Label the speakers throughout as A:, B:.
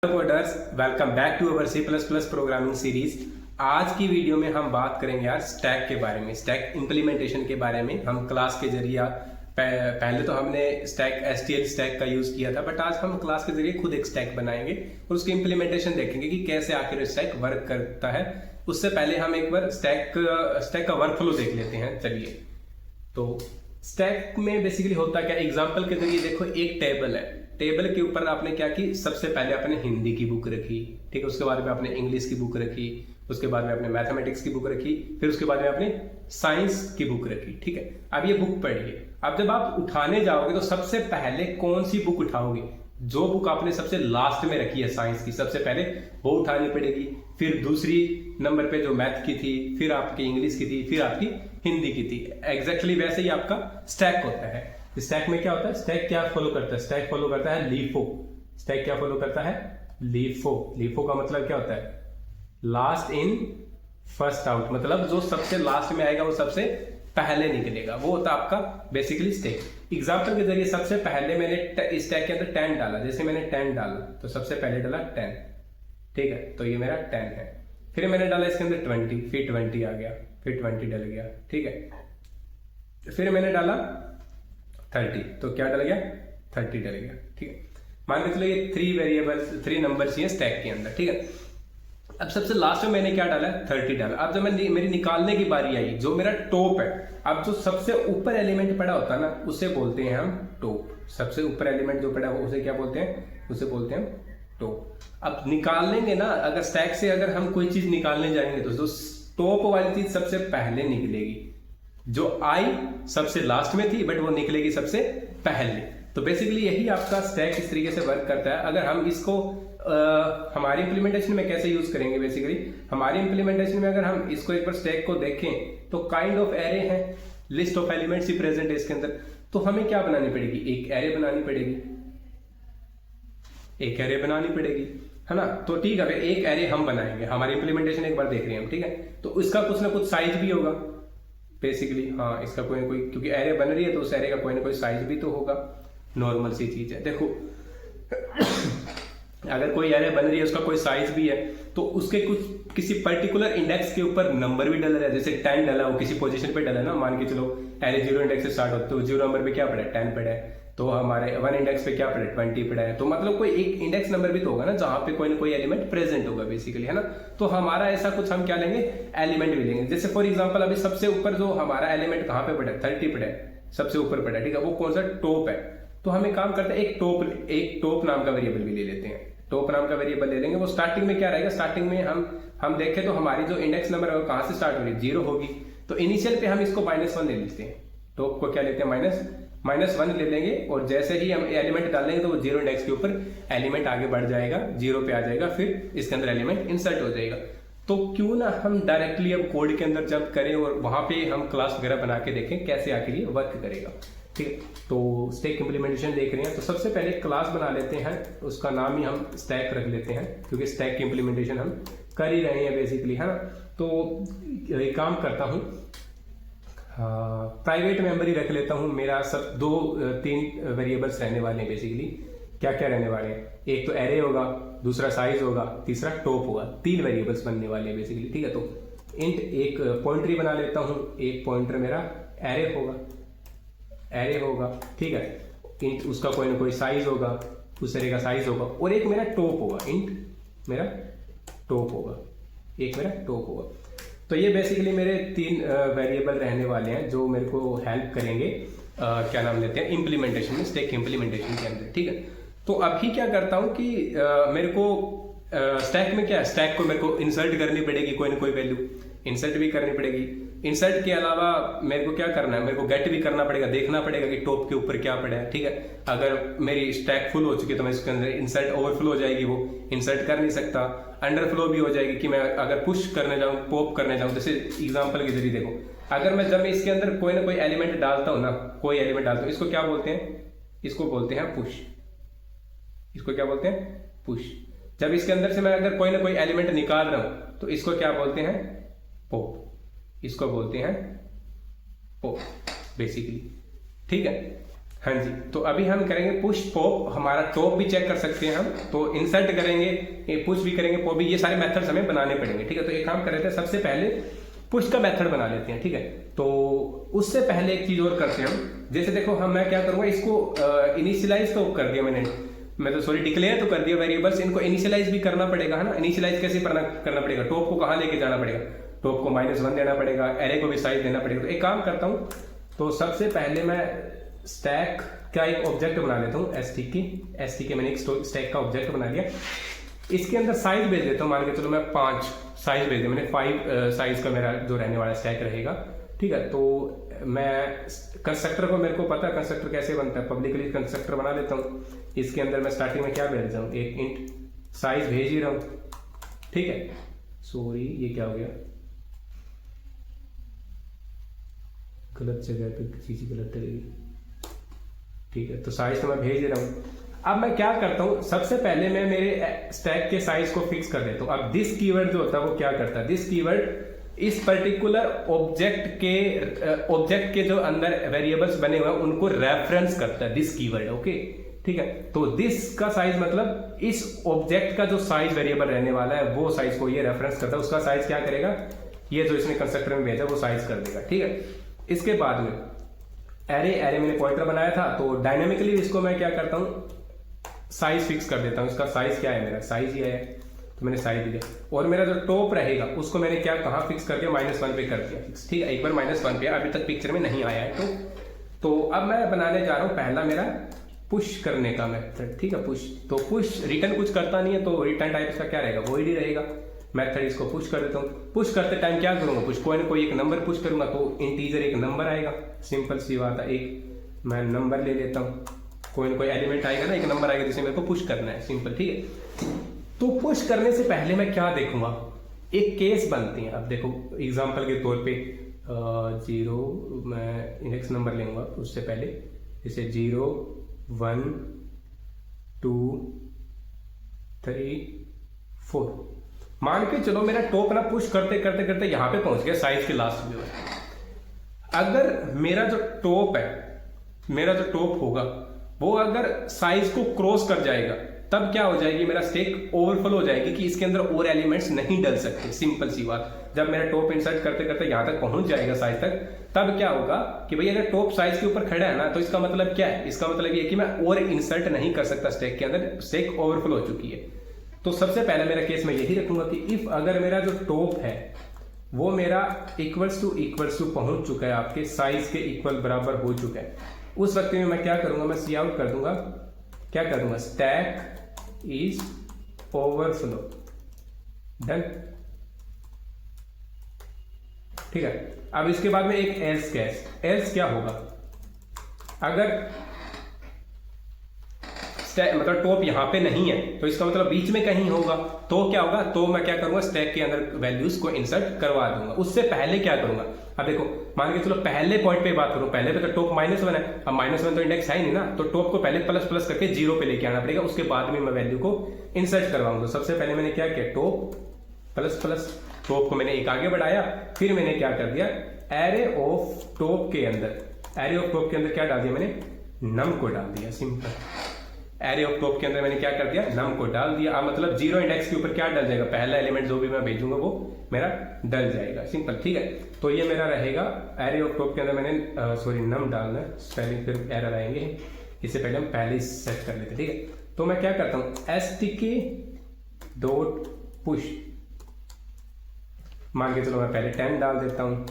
A: Hello coders, welcome back to our C plus plus programming series. आज की video में हम बात करेंगे यार स्टैक के बारे में, स्टैक इम्प्लीमेंटेशन के बारे में। हम क्लास के जरिए पहले तो हमने स्टैक एसटीएल स्टैक का यूज किया था, बट आज हम क्लास के जरिए खुद एक स्टैक बनाएंगे और उसकी इम्प्लीमेंटेशन देखेंगे कि कैसे आखिर स्टैक वर्क करता है। उससे पहले हम एक बार स्टैक का वर्कफ्लो देख लेते हैं। चलिए, तो स्टैक में बेसिकली होता क्या, एग्जांपल के जरिए देखो, एक टेबल है। टेबल के ऊपर आपने क्या की, सबसे पहले आपने हिंदी की बुक रखी, ठीक है। उसके बाद में आपने इंग्लिश की बुक रखी, उसके बाद में आपने मैथमेटिक्स की बुक रखी, फिर उसके बाद में आपने साइंस की बुक रखी, ठीक है। अब ये बुक पढ़िए। अब जब आप उठाने जाओगे तो सबसे पहले कौन सी बुक उठाओगे? जो बुक आपने सबसे लास्ट में रखी है साइंस की, सबसे पहले वो उठानी पड़ेगी। फिर दूसरी नंबर पे जो मैथ की थी, फिर आपकी इंग्लिश की थी, फिर आपकी हिंदी की थी। एग्जैक्टली वैसे ही आपका स्टैक होता है। स्टैक में क्या होता है, स्टैक क्या फॉलो करता है? स्टैक फॉलो करता है लीफो। स्टैक क्या फॉलो करता है? लीफो। लीफो का मतलब क्या होता है? लास्ट इन फर्स्ट आउट, मतलब जो सबसे लास्ट में आएगा वो सबसे पहले निकलेगा, वो होता है आपका बेसिकली स्टैक। एग्जांपल के जरिए सबसे पहले मैंने स्टैक के अंदर 10 डाला, जैसे मैंने 10 डाला तो सबसे पहले डाला 10, ठीक है, तो ये मेरा 10 है। फिर मैंने डाला इसके अंदर 20, फिर 20 आ गया, फिर 20 डल गया, ठीक है। फिर मैंने डाला 30, तो क्या डल गया? 30 डल गया, ठीक है। मान के चलो ये 3 नंबर चाहिए स्टैक के अंदर, ठीक है। अब सबसे लास्ट में मैंने क्या डाला? 30 डाला। अब जब मेरी निकालने की बारी आई, जो मेरा टॉप है, अब जो सबसे ऊपर एलिमेंट पड़ा होता है ना, उसे बोलते हैं हम टॉप। सबसे ऊपर एलिमेंट जो पड़ा है उसे क्या बोलते हैं? उसे बोलते हैं टॉप। अब निकालेंगे ना, अगर स्टैक से अगर हम कोई चीज निकालने जाएंगे तो जो टॉप वाली चीज सबसे पहले निकलेगी। जो आई सबसे लास्ट में थी, बट वो निकलेगी सबसे पहले। तो बेसिकली यही आपका स्टैक इस तरीके से वर्क करता है। अगर हम इसको हमारी इंप्लीमेंटेशन में कैसे यूज करेंगे, बेसिकली हमारी इंप्लीमेंटेशन में अगर हम इसको एक बार स्टैक को देखें तो काइंड ऑफ एरे है, list of elements he present है इसके अंदर। तो हमें क्या बनानी पड़ेगी? एक एरे बनानी पड़ेगी, एक एरे बनानी पड़ेगी, है ना। तो ठीक है, एक एरे हम बनाएंगे, हमारी इंप्लीमेंटेशन एक बार देख रहे हैं हम, ठीक है। तो इसका कुछ ना कुछ साइज भी होगा बेसिकली, हाँ, इसका कोई ना कोई, क्योंकि एरे बन रही है तो उस एरे का कोई ना कोई साइज भी तो होगा। नॉर्मल सी चीज है। देखो अगर कोई एरे बन रही है, उसका कोई साइज भी है, तो उसके कुछ किसी पर्टिकुलर इंडेक्स के ऊपर नंबर भी डल रहा है। जैसे 10 डला, वो किसी पोजीशन पे डला ना, मान के चलो एरे 0 इंडेक्स से स्टार्ट होता है, तो 0 नंबर पे क्या पड़ा है? 10 पड़ा है। तो हमारे 1 इंडेक्स पे क्या पड़ा है? 20 पड़ा है। तो मतलब कोई एक इंडेक्स नंबर भी तो होगा ना, जहां पे कोई ना कोई एलिमेंट प्रेजेंट होगा बेसिकली, है ना। तो हमारा ऐसा कुछ हम क्या लेंगे? एलिमेंट भी लेंगे। जैसे फॉर एग्जांपल अभी सबसे ऊपर जो हमारा एलिमेंट कहां पे पड़ा है? 30 पड़ा है, सबसे ऊपर पड़ा है, ठीक है। वो कौन सा? टॉप है। तो हमें काम करते हैं, एक टॉप नाम का वेरिएबल भी ले लेते हैं। टॉप नाम का वेरिएबल ले लेंगे। वो स्टार्टिंग में क्या रहेगा? स्टार्टिंग में हम देखें तो हमारी जो इंडेक्स नंबर है वो कहां से स्टार्ट हो रही है? 0 होगी। तो इनिशियल पे हम इसको -1 ले लेते हैं। टॉप को क्या लेते हैं? -1 ले लेंगे, और जैसे ही हम एलिमेंट डालेंगे तो वो 0 इंडेक्स के ऊपर एलिमेंट आगे बढ़ जाएगा, 0 पे आ जाएगा, फिर इसके अंदर एलिमेंट इंसर्ट हो जाएगा। तो क्यों ना हम डायरेक्टली अब कोड के अंदर जंप करें और वहां पे हम क्लास वगैरह बना के देखें कैसे आखिर ये वर्क करेगा, ठीक है। तो स्टैक इंप्लीमेंटेशन देख रहे हैं, तो सबसे पहले क्लास बना लेते हैं, उसका नाम ही हम स्टैक रख लेते हैं, क्योंकि स्टैक की इंप्लीमेंटेशन हम कर ही रहे हैं बेसिकली, है ना। तो एक काम करता हूं, प्राइवेट मेमोरी रख लेता हूं। मेरा सब 2-3 वेरिएबल्स रहने वाले हैं बेसिकली। क्या क्या रहने वाले हैं? एक तो एरे होगा, दूसरा साइज होगा, तीसरा टॉप होगा। 3 वेरिएबल्स बनने वाले हैं बेसिकली, ठीक है। तो इंट एक पॉइंटर बना लेता हूं, एक पॉइंटर मेरा एरे होगा, ठीक है। इंट उसका कोई ना कोई साइज होगा, उस एरे का साइज होगा, और एक मेरा टॉप होगा, इंट मेरा टॉप होगा, एक मेरा टॉप होगा। तो ये बेसिकली मेरे 3 वेरिएबल रहने वाले हैं जो मेरे को हेल्प करेंगे, क्या नाम लेते हैं, इंप्लीमेंटेशन में, स्टैक इंप्लीमेंटेशन के अंदर, ठीक है। तो अभी क्या करता हूं कि मेरे को स्टैक में क्या है, स्टैक को मेरे को इंसर्ट करनी पड़ेगी, कोई ना कोई वैल्यू इंसर्ट भी करनी पड़ेगी। इंसर्ट के अलावा मेरे को क्या करना है? मेरे को गेट भी करना पड़ेगा, देखना पड़ेगा कि टॉप के ऊपर क्या पड़ा है, ठीक है। अगर मेरी स्टैक फुल हो चुकी है तो मैं इसके अंदर इंसर्ट ओवरफ्लो हो जाएगी, वो इंसर्ट कर नहीं सकता। अंडरफ्लो भी हो जाएगी कि मैं अगर पुश करने जाऊं, पॉप करने जाऊं, जैसे एग्जांपल के जरिए देखो, अगर मैं जब इसके अंदर कोई ना कोई एलिमेंट डालता हूं ना, कोई एलिमेंट डालता हूं, इसको क्या बोलते हैं? इसको बोलते हैं पुश। इसको क्या बोलते हैं? पुश। जब इसके अंदर से मैं अगर कोई ना कोई एलिमेंट निकाल रहा हूं तो इसको क्या बोलते हैं? पॉप। इसको बोलते हैं पॉप बेसिकली, ठीक है। हाँ जी, तो अभी हम करेंगे पुश पॉप। हमारा टॉप भी चेक कर सकते हैं हम, तो इंसर्ट करेंगे, पुश भी करेंगे, पॉप भी, ये सारे मेथड्स हमें बनाने पड़ेंगे। ठीक है, तो एक काम कर रहे थे, सबसे पहले पुश का मेथड बना लेते हैं। ठीक है, तो उससे पहले एक चीज और करते हैं हम। जैसे देखो हम, मैं क्या करूंगा, इसको इनिशियलाइज तो कर दिया मैंने, मैं तो सॉरी डिक्लेयर तो कर दिया वेरिएबल्स, इनको इनिशियलाइज भी करना पड़ेगा, है ना। इनिशियलाइज कैसे करना पड़ेगा, टॉप को कहाँ लेके जाना पड़ेगा, टॉप को -1 देना पड़ेगा, एरे को भी साइज देना पड़ेगा। तो एक काम करता हूँ, तो सबसे पहले मैं स्टैक का एक ऑब्जेक्ट बना लेता हूँ, एसटीके मैंने एक स्टैक का ऑब्जेक्ट बना लिया। इसके अंदर साइज भेज देता हूँ, मान के चलो मैं 5 साइज भेज दिया मैंने, 5 साइज का मेरा जो रहने वाला स्टैक रहेगा। ठीक है, तो मैं कंस्ट्रक्टर को, मेरे को पता है कंस्ट्रक्टर कैसे बनता है, पब्लिकली कंस्ट्रक्टर बना लेता हूँ। इसके अंदर मैं स्टार्टिंग में क्या भेज रहा हूँ, एक इंट साइज भेज ही रहा हूँ। ठीक है, सॉरी ये क्या हो गया, गलत जगह पे चीज गलत रहेगी। ठीक है, तो साइज तो मैं भेज दे रहा हूँ। अब मैं क्या करता हूँ, सबसे पहले मैं मेरे स्टैक के साइज को फिक्स कर देता हूँ। अब दिस कीवर्ड जो होता है वो क्या करता है, दिस कीवर्ड इस पर्टिकुलर ऑब्जेक्ट के जो अंदर वेरिएबल्स बने हुए हैं उनको रेफरेंस करता है, दिस कीवर्ड। ओके, ठीक है, तो दिस का साइज मतलब इस ऑब्जेक्ट का जो साइज वेरिएबल रहने वाला है वो साइज को ये रेफरेंस करता है। उसका साइज क्या करेगा, ये जो इसने कंस्ट्रक्टर में भेजा वो साइज कर देगा। ठीक है, इसके बाद में एरे मैंने पॉइंटर बनाया था, तो डायनेमिकली इसको मैं क्या करता हूँ, साइज फिक्स कर देता हूँ। इसका साइज क्या है, मेरा साइज ये है, तो मैंने साइज दिया। और मेरा जो टॉप रहेगा उसको मैंने क्या कहाँ फिक्स करके -1 पे कर दिया फिक्स। ठीक है, एक बार -1 पे, अभी तक पिक्चर में नहीं आया है। तो अब मैं बनाने जा रहा हूँ पहला मेरा पुश करने का मेथड। ठीक है, पुश, तो पुश रिटर्न कुछ करता नहीं है, तो रिटर्न टाइप इसका क्या रहेगा, वॉइड ही रहेगा। मेथड इसको पुश कर देता हूँ। पुश करते टाइम क्या करूंगा, पुश कोई ना कोई एक नंबर पुश करूंगा, तो इंटीजर एक नंबर आएगा, सिंपल सी बात है। एक मैं नंबर ले लेता हूँ, कोई ना कोई एलिमेंट आएगा ना, एक नंबर आएगा जिसे मेरे को पुश करना है, सिंपल। ठीक है, तो पुश करने से पहले मैं क्या देखूंगा, एक केस बनती है। अब देखो एग्जांपल के तौर पे 0, मैं इंडेक्स नंबर लेंगे उससे पहले, जैसे 0 1 2 3 4। मान के चलो मेरा टॉप ना पुश करते करते करते यहां पे पहुंच गया साइज के लास्ट में। अगर मेरा जो टॉप है, मेरा जो टॉप होगा वो अगर साइज को क्रॉस कर जाएगा, तब क्या हो जाएगी, मेरा स्टैक ओवरफ्लो हो जाएगी कि इसके अंदर और एलिमेंट्स नहीं डल सकते, सिंपल सी बात। जब मेरा टॉप इंसर्ट करते करते यहां तक पहुंच जाएगा साइज तक, तब क्या होगा कि भाई अगर टॉप साइज के ऊपर खड़ा है ना, तो इसका मतलब क्या है, इसका मतलब ये कि मैं और इंसर्ट नहीं कर सकता स्टैक के अंदर, स्टैक ओवरफ्लो हो चुकी है। तो सबसे पहले मेरा केस मैं यही रखूंगा कि इफ अगर मेरा जो टॉप है वो मेरा इक्वल्स टू पहुंच चुका है, आपके साइज के इक्वल बराबर हो चुका है, उस वक्त में मैं क्या करूंगा, मैं सी आउट कर दूंगा, क्या कर दूंगा, स्टैक इज ओवरफ्लो, डन। ठीक है, अब इसके बाद में एक एल्स केस, एल्स क्या होगा, अगर मतलब टॉप यहां पे नहीं है, तो इसका मतलब बीच में कहीं होगा, तो क्या होगा, तो मैं क्या करूंगा, स्टैक के अंदर वैल्यूज को इंसर्ट करवा दूंगा। उससे पहले क्या करूंगा, अब देखो मान के चलो पहले पॉइंट पे बात करूं, पहले पे तो टॉप -1 है, अब -1 तो इंडेक्स है नहीं ना, तो टॉप को पहले प्लस करके 0 पे लेके आना पड़ेगा, उसके बाद में मैं वैल्यू को इंसर्ट करवाऊंगा। सबसे पहले मैंने क्या किया, टॉप टॉप को मैंने एक आगे बढ़ाया, फिर मैंने क्या कर दिया, एरे ऑफ टॉप के अंदर क्या डाल दिया, मैंने नम को डाल दिया, सिंपल। एरे ऑफ टॉप के अंदर मैंने क्या कर दिया, नम को डाल दिया। मतलब 0 इंडेक्स के ऊपर क्या डल जाएगा, पहला एलिमेंट जो भी मैं भेजूंगा वो मेरा डल जाएगा, सिंपल। ठीक है, तो ये मेरा रहेगा एरे ऑफ टॉप के अंदर मैंने सॉरी नम डालना है, स्पेलिंग फिर एरर आएंगे, इससे पहले हम पहले सेट कर लेते। ठीक है, तो मैं क्या करता हूँ, stk डॉट पुश, मान के चलो मैं पहले 10 डाल देता हूँ,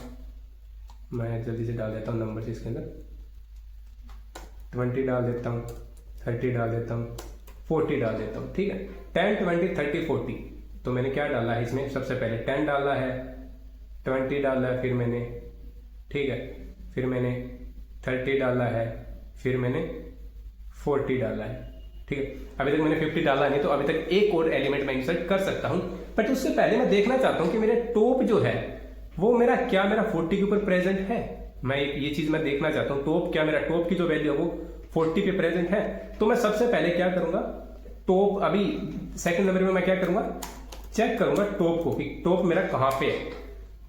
A: मैं जल्दी से डाल देता हूँ नंबर इसके अंदर, 20 डाल देता हूँ, 30 डाल देता हूँ, 40 डाल देता हूँ। ठीक है, 10 20 30 40, तो मैंने क्या डाला है इसमें, सबसे पहले 10 डाला है, 20 डाला है, फिर मैंने, ठीक है, फिर मैंने 30 डाला है, फिर मैंने 40 डाला है। ठीक है, अभी तक मैंने 50 डाला नहीं, तो अभी तक एक और एलिमेंट मैं इंसर्ट कर सकता हूं, बट उससे पहले मैं देखना चाहता हूं कि मेरा टॉप जो है वो मेरा 40 के ऊपर प्रेजेंट है। मैं ये चीज मैं देखना चाहता हूं, टॉप क्या मेरा टॉप की जो वैल्यू है वो 40 पे प्रेजेंट है। तो मैं सबसे पहले क्या करूंगा, टॉप, अभी सेकंड नंबर में मैं क्या करूंगा, चेक करूंगा टॉप को कि टॉप मेरा कहां पे है।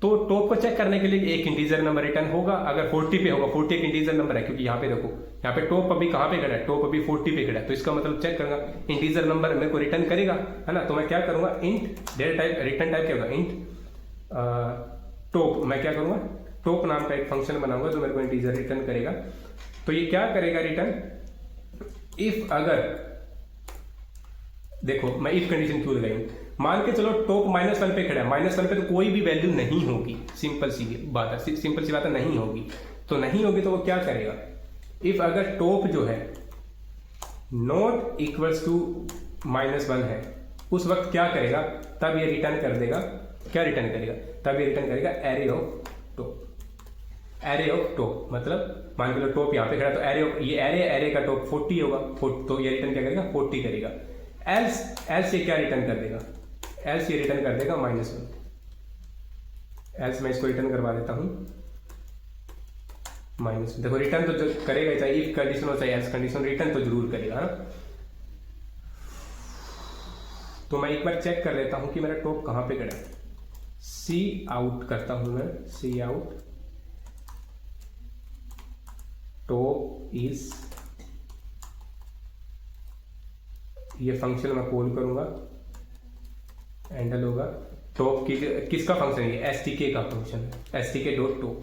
A: तो टॉप को चेक करने के लिए एक इंटीजर नंबर रिटर्न होगा। अगर 40 पे होगा, 40 एक इंटीजर नंबर है, क्योंकि यहाँ पे देखो, यहाँ पे टॉप अभी कहाँ पे खड़ा है, टॉप अभी 40 पे खड़ा है, तो इसका मतलब चेक करूंगा इंटीजर नंबर मेरे को रिटर्न करेगा, है ना। तो मैं क्या करूंगा, int data type, return type क्या होगा, इंट टॉप। मैं क्या करूंगा, टॉप नाम का एक फंक्शन बनाऊंगा जो मेरे को इंटीजर रिटर्न करेगा। तो ये क्या करेगा रिटर्न, इफ अगर, देखो मैं इफ कंडीशन क्यों लगाई, मान के चलो टॉप -1 पे खड़ा है, -1 पे तो कोई भी वैल्यू नहीं होगी, सिंपल सी बात है, सिंपल सी बात है, नहीं होगी। तो नहीं होगी तो वो क्या करेगा, इफ अगर टॉप जो है नॉट इक्वल्स टू -1 है, उस वक्त क्या करेगा, तब ये रिटर्न कर देगा, क्या रिटर्न करेगा, तब ये रिटर्न करेगा array of top. Array of top मतलब मान के लो टॉप यहाँ पे खड़ा, तो एरे ऑफ, ये एरे का टॉप 40 होगा, तो ये रिटर्न क्या करेगा, 40 करेगा। एल्स ये क्या रिटर्न कर देगा, एल्स ये रिटर्न कर देगा -1। एल्स मैं इसको रिटर्न करवा देता हूं -1। देखो रिटर्न तो जो करेगा, चाहे इफ कंडीशन हो चाहे एल्स कंडीशन, रिटर्न तो जरूर करेगा, है। तो मैं एक बार चेक कर लेता हूं कि मेरा टॉप कहां पे खड़ा है। सी आउट करता हूं मैं, सी आउट टॉप इज, ये फंक्शन मैं कॉल करूंगा, हैंडल होगा टॉप की, किसका फंक्शन है, एस टी के का फंक्शन है, एस टी के डॉट टॉप,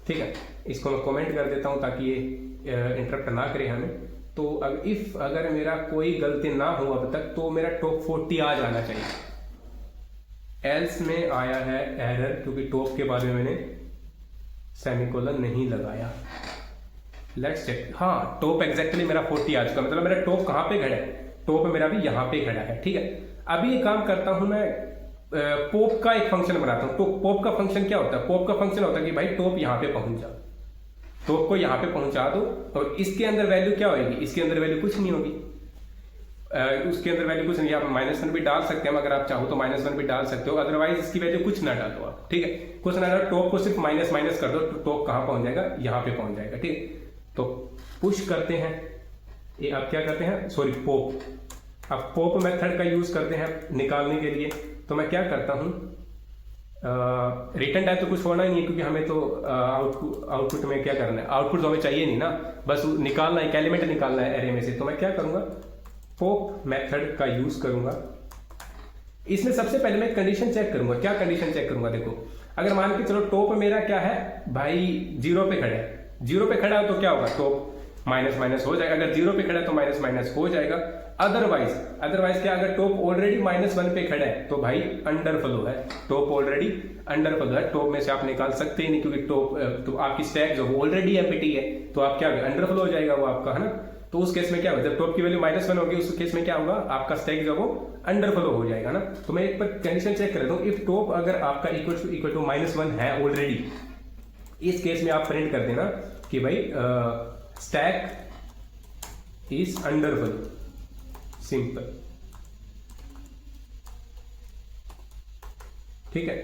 A: ठीक है। इसको मैं कमेंट कर देता हूं ताकि ये इंटरप्ट ना करे हमें। तो इफ अगर मेरा कोई गलती ना हो अब तक, तो मेरा टॉप 40 आ जाना चाहिए। एल्स में आया है एरर, क्योंकि टॉप के बाद में मैंने सेमीकोलन नहीं लगाया। लेट्स चेक, हाँ टॉप एग्जैक्टली मेरा 40 आ चुका, मतलब मेरा टॉप कहाँ पे खड़ा है, टॉप मेरा भी यहाँ पे खड़ा है, ठीक है। अभी ये काम करता हूं मैं, पॉप का एक फंक्शन बनाता हूं। तो पॉप का फंक्शन क्या होता है, पॉप का फंक्शन होता है कि भाई टॉप यहाँ पे पहुंच जा, टॉप को यहाँ पे पहुंचा दो, और इसके अंदर वैल्यू क्या होगी, इसके अंदर वैल्यू कुछ नहीं होगी, उसके अंदर वैल्यू कुछ नहीं। आप -1 भी डाल सकते हैं, अगर आप चाहो तो -1 भी डाल सकते हो, अदरवाइज इसकी वैल्यू कुछ ना डालो आप, ठीक है। कुछ ना डालो, टॉप को सिर्फ माइनस कर दो, तो टॉप कहाँ पहुंच जाएगा, यहाँ पे पहुंच जाएगा, ठीक है। तो पुश करते हैं, ये आप क्या करते हैं, सॉरी पॉप, अब पॉप मेथड का यूज करते हैं निकालने के लिए। तो मैं क्या करता हूं, रिटर्न टाइप तो कुछ होना ही नहीं है, क्योंकि हमें तो आउटपुट में क्या करना है, आउटपुट तो हमें चाहिए नहीं ना, बस निकालना है, एक एलिमेंट निकालना है एरे में से। तो मैं क्या करूंगा, पॉप मेथड का यूज करूंगा। इसमें सबसे पहले मैं कंडीशन चेक करूंगा। क्या कंडीशन चेक करूंगा, देखो अगर मान के चलो टॉप मेरा क्या है भाई 0 पे खड़ा है, 0 पे खड़ा है तो क्या होगा, टॉप माइनस हो जाएगा, अगर 0 पे खड़ा है तो माइनस हो जाएगा। अदरवाइज क्या, अगर टॉप ऑलरेडी -1 पे खड़ा है तो भाई अंडर फ्लो है, टॉप ऑलरेडी अंडर फ्लो है, टॉप में से आप निकाल सकते ही नहीं, क्योंकि टॉप तो आपकी स्टैक जो ऑलरेडी एम्प्टी है, तो आप क्या अंडर फ्लो हो जाएगा वो आपका, है ना। तो उस केस में क्या होगा, जब टॉप की वैल्यू -1 होगी, उस केस में क्या होगा, आपका स्टैक जो वो अंडर फ्लो हो जाएगा ना। तो मैं एक बार कंडीशन चेक कर लेता हूँ, इफ टॉप अगर आपका इक्वल टू -1 है ऑलरेडी, इस केस में आप प्रिंट कर देना कि भाई stack is under flow, simple, ठीक है।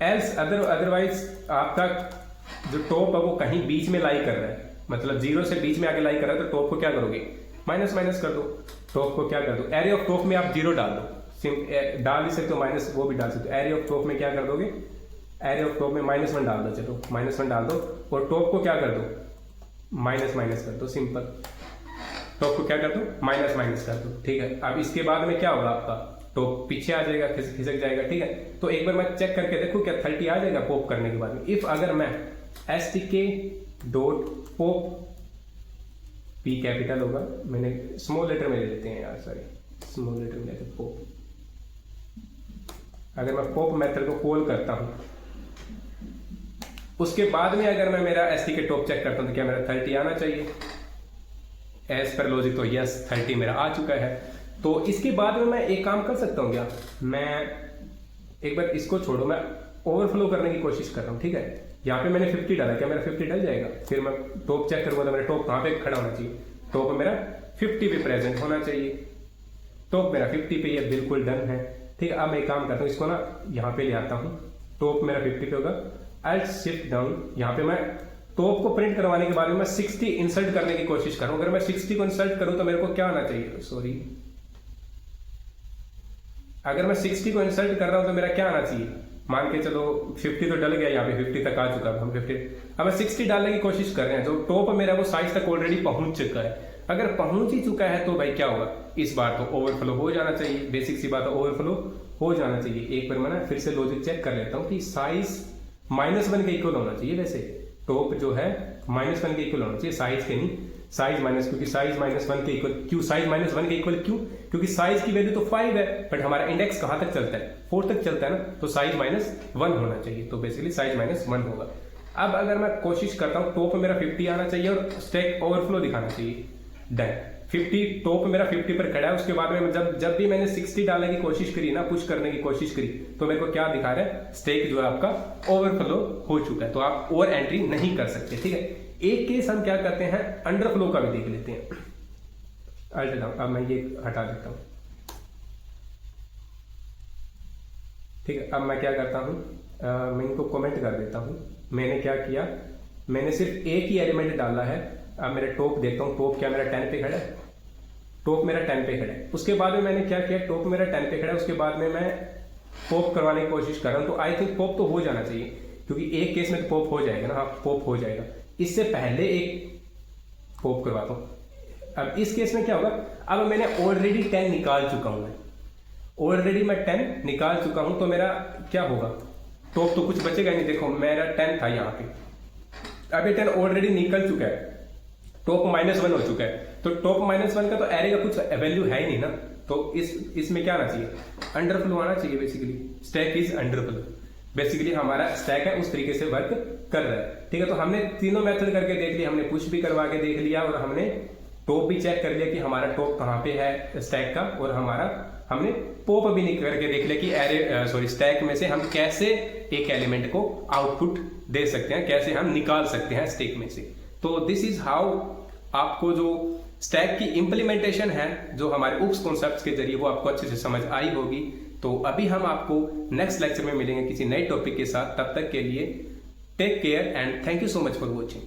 A: एल्स अदरवाइज आपका जो टॉप है वो कहीं बीच में लाई कर रहा है, मतलब 0 से बीच में आगे लाई कर रहा है, तो टॉप को क्या करोगे, माइनस कर दो, टॉप को क्या कर दो, एरे ऑफ टॉप में आप 0 डाल दो, डाल ही सकते हो, माइनस वो भी डाल सकते हो। एरे ऑफ टॉप में क्या कर दोगे, एरे ऑफ टॉप में -1 डाल दो, चलो -1 डाल दो, और टॉप को क्या कर दो, माइनस कर दो, सिंपल। टॉप को क्या कर दो, माइनस कर दो, ठीक है। अब इसके बाद में क्या होगा, आपका टॉप पीछे आ जाएगा, खिसक जाएगा, ठीक है। तो एक बार मैं चेक करके देखो क्या 30 आ जाएगा पॉप करने के बाद में। इफ अगर मैं stk.pop, p कैपिटल होगा, मैंने स्मॉल लेटर में ले लेते हैं यार, सॉरी स्मॉल लेटर में लेते हैं, पॉप। अगर मैं पॉप मेथड को कॉल करता हूं, उसके बाद में अगर मैं मेरा stk टॉप चेक करता हूं, तो क्या मेरा 30 आना चाहिए, एज पर लॉजिक तो यस 30 मेरा आ चुका है। तो इसके बाद में मैं एक काम कर सकता हूँ क्या, मैं एक बार इसको छोड़ो, मैं ओवरफ्लो करने की कोशिश कर रहा हूँ, ठीक है। यहाँ पे मैंने 50 डाला, क्या मेरा 50 डल जाएगा, फिर मैं टॉप चेक करूंगा तो मेरा टॉप कहाँ पे खड़ा होना चाहिए, टॉप मेरा 50 पे प्रेजेंट होना चाहिए, टॉप मेरा 50 पे, ये बिल्कुल डन है, ठीक है। अब मैं काम करता हूँ, इसको ना यहाँ पे ले आता हूँ, टॉप मेरा 50 पे होगा, अल्ट शिफ्ट डाउन, यहाँ पे मैं टॉप को प्रिंट करवाने के बाद में मैं 60 इंसर्ट करने की कोशिश करूं। अगर मैं 60 को इंसर्ट करूं तो मेरे को क्या आना चाहिए, सॉरी, अगर मैं 60 को इंसर्ट कर रहा हूं तो मेरा क्या आना चाहिए, मान के चलो 50 तो डल गया, यहाँ पे 50 तक आ चुका है, हम 50 अब मैं 60 डालने की कोशिश कर रहे हैं। जो टॉप मेरा वो साइज तक ऑलरेडी पहुंच चुका है। अगर पहुंच ही चुका है तो भाई क्या होगा, इस बार तो ओवरफ्लो हो जाना चाहिए, बेसिक सी बात है, ओवरफ्लो हो जाना चाहिए। एक बार मैं फिर से लॉजिक चेक कर लेता हूँ कि साइज -1 के इक्वल होना चाहिए। वैसे टॉप जो है -1 के इक्वल होना चाहिए, साइज के नहीं, साइज माइनस, क्योंकि साइज -1 के इक्वल क्यों, साइज -1 के इक्वल क्यों, क्योंकि साइज की वैल्यू तो 5 है, बट हमारा इंडेक्स कहां तक चलता है, 4 तक चलता है ना, तो साइज -1 होना चाहिए। तो बेसिकली साइज -1 होगा। अब अगर मैं कोशिश करता हूं, टॉप मेरा 50 आना चाहिए और स्टैक ओवरफ्लो दिखाना चाहिए। डन, 50 टॉप मेरा 50 पर खड़ा है। उसके बाद में जब भी मैंने 60 डालने की कोशिश करी ना, पुश करने की कोशिश करी, तो मेरे को क्या दिखा रहा है, स्टेक जो है आपका ओवरफ्लो हो चुका है, तो आप और एंट्री नहीं कर सकते। ठीक है, एक केस हम क्या करते हैं, अंडरफ्लो का भी देख लेते हैं। अब मैं ये हटा देता हूं। ठीक है, अब मैं क्या करता हूं, मैं इनको कमेंट कर देता हूं। मैंने क्या किया, मैंने सिर्फ एक ही एलिमेंट डाला है। अब मेरा टॉप देखता हूं, टॉप क्या मेरा 10 पे खड़ा है, टॉप मेरा 10 पे खड़ा है। उसके बाद में मैंने क्या किया, टॉप मेरा 10 पे खड़ा है, उसके बाद में मैं पॉप करवाने की कोशिश कर रहा हूं। तो आई थिंक पॉप तो हो जाना चाहिए, क्योंकि एक केस में तो पॉप हो जाएगा ना। हाँ, पॉप हो जाएगा। इससे पहले एक पॉप करवाता हूं। अब इस केस में क्या होगा, अब मैंने ऑलरेडी 10 निकाल चुका हूं, ऑलरेडी मैं 10 निकाल चुका हूं, तो मेरा क्या होगा, टॉप तो कुछ बचेगा नहीं। देखो मेरा 10 था यहाँ पे, अब ये 10 ऑलरेडी निकल चुका है, टॉप -1 हो चुका है। तो टॉप -1 का तो एरे का कुछ वैल्यू है ही नहीं ना, तो इसमें क्या आना चाहिए, अंडरफ्लो आना चाहिए। Basically stack is underflow, basically हमारा स्टैक है उस तरीके से वर्क कर रहा है। ठीक है, तो हमने तीनों मेथड करके देख लिया, हमने पुश भी करवा के देख लिया और हमने टॉप भी चेक कर लिया कि हमारा टॉप कहाँ पे है स्टैक का, और हमने पॉप भी नहीं करके देख लिया कि स्टैक में से हम कैसे एक एलिमेंट को आउटपुट दे सकते हैं, कैसे हम निकाल सकते हैं स्टैक में से। तो दिस इज हाउ आपको जो स्टैक की इंप्लीमेंटेशन है, जो हमारे उप्स कॉन्सेप्ट्स के जरिए, वो आपको अच्छे से समझ आई होगी। तो अभी हम आपको नेक्स्ट लेक्चर में मिलेंगे किसी नए टॉपिक के साथ। तब तक के लिए take care and thank you so much for watching.